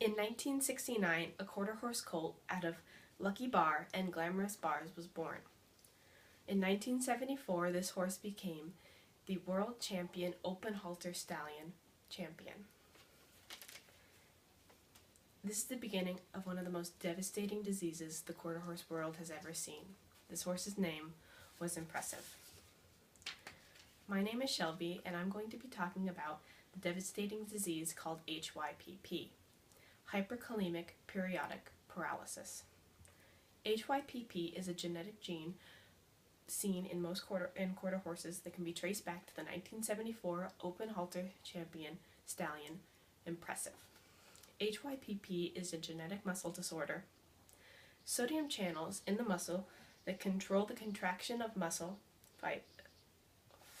In 1969, a quarter-horse colt out of Lucky Bar and Glamorous Bars was born. In 1974, this horse became the World Champion Open Halter Stallion champion. This is the beginning of one of the most devastating diseases the quarter horse world has ever seen. This horse's name was Impressive. My name is Shelby, and I'm going to be talking about the devastating disease called HYPP, hyperkalemic periodic paralysis. HYPP is a genetic gene seen in most quarter horses that can be traced back to the 1974 Open Halter Champion stallion Impressive. HYPP is a genetic muscle disorder. Sodium channels in the muscle that control the contraction of muscle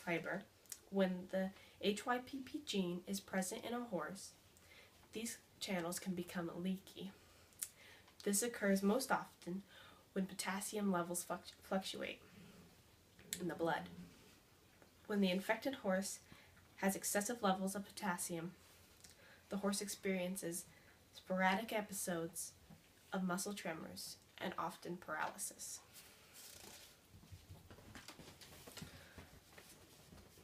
fiber. When the HYPP gene is present in a horse, these channels can become leaky. This occurs most often when potassium levels fluctuate in the blood. When the infected horse has excessive levels of potassium, the horse experiences sporadic episodes of muscle tremors and often paralysis.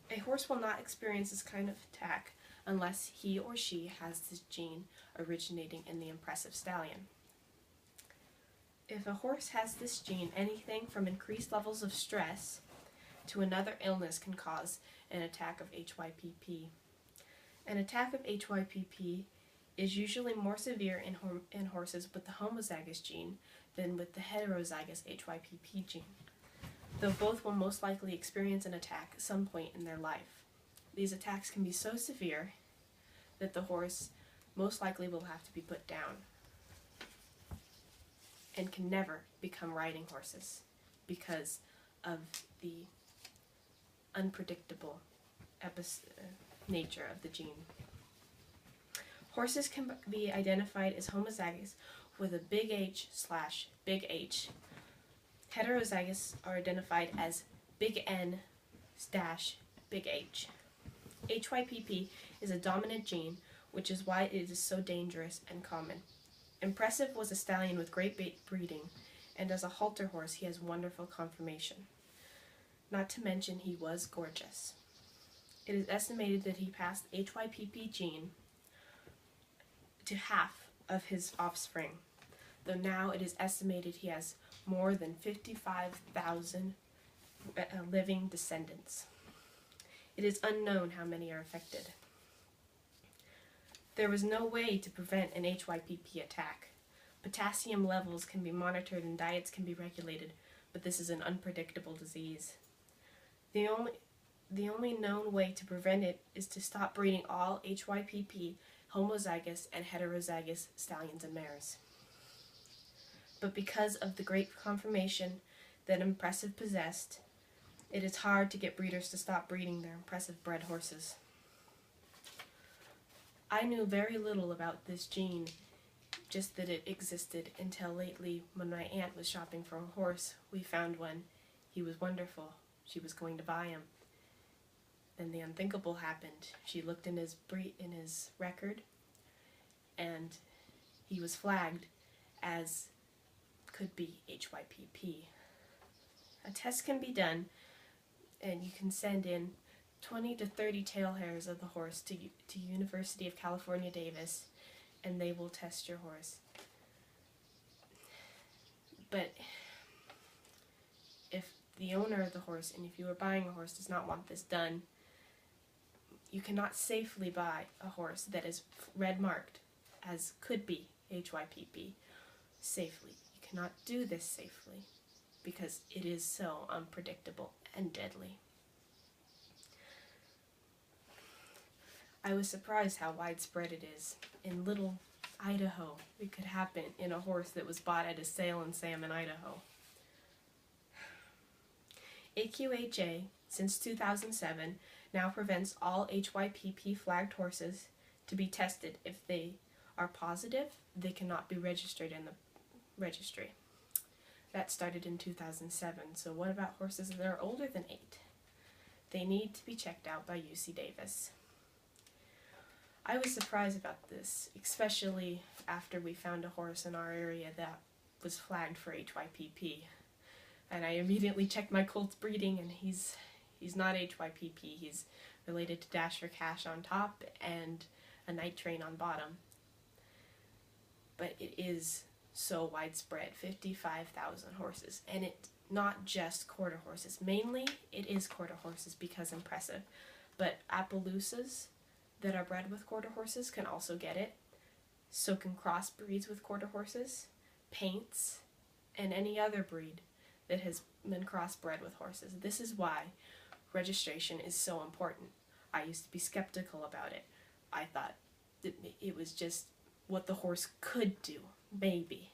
A horse will not experience this kind of attack unless he or she has this gene originating in the Impressive stallion. If a horse has this gene, anything from increased levels of stress to another illness can cause an attack of HYPP. An attack of HYPP is usually more severe in horses with the homozygous gene than with the heterozygous HYPP gene, though both will most likely experience an attack at some point in their life. These attacks can be so severe that the horse most likely will have to be put down and can never become riding horses because of the unpredictable nature of the gene. Horses can be identified as homozygous with a big H/big H. Heterozygous are identified as big N/big H. HYPP is a dominant gene, which is why it is so dangerous and common. Impressive was a stallion with great breeding, and as a halter horse he has wonderful conformation. Not to mention he was gorgeous. It is estimated that he passed the HYPP gene to half of his offspring, though now it is estimated he has more than 55,000 living descendants. It is unknown how many are affected. There was no way to prevent an HYPP attack. Potassium levels can be monitored and diets can be regulated, but this is an unpredictable disease. The only known way to prevent it is to stop breeding all HYPP homozygous and heterozygous stallions and mares. But because of the great conformation that Impressive possessed, it is hard to get breeders to stop breeding their Impressive bred horses. I knew very little about this gene, just that it existed, until lately when my aunt was shopping for a horse. We found one. He was wonderful. She was going to buy him. Then the unthinkable happened. She looked in his record, and he was flagged as could be HYPP. A test can be done, and you can send in 20 to 30 tail hairs of the horse to University of California, Davis, and they will test your horse. But if the owner of the horse, and if you are buying a horse, does not want this done, you cannot safely buy a horse that is red marked as could be HYPP safely. You cannot do this safely because it is so unpredictable and deadly. I was surprised how widespread it is. In little Idaho, it could happen in a horse that was bought at a sale in Salmon, Idaho. AQHA, since 2007, now prevents all HYPP flagged horses to be tested. If they are positive, they cannot be registered in the registry. That started in 2007. So what about horses that are older than 8? They need to be checked out by UC Davis. I was surprised about this, especially after we found a horse in our area that was flagged for HYPP. And I immediately checked my colt's breeding, and he's not HYPP. He's related to Dash for Cash on top and a Night Train on bottom. But it is so widespread, 55,000 horses, and it's not just quarter horses. Mainly it is quarter horses because impressive, but Appaloosas that are bred with quarter horses can also get it. So can crossbreeds with quarter horses, paints, and any other breed that has been crossbred with horses. This is why registration is so important. I used to be skeptical about it. I thought that it was just what the horse could do, maybe.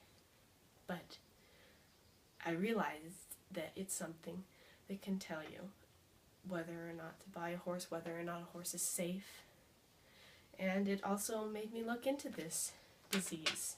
But I realized that it's something that can tell you whether or not to buy a horse, whether or not a horse is safe. And it also made me look into this disease.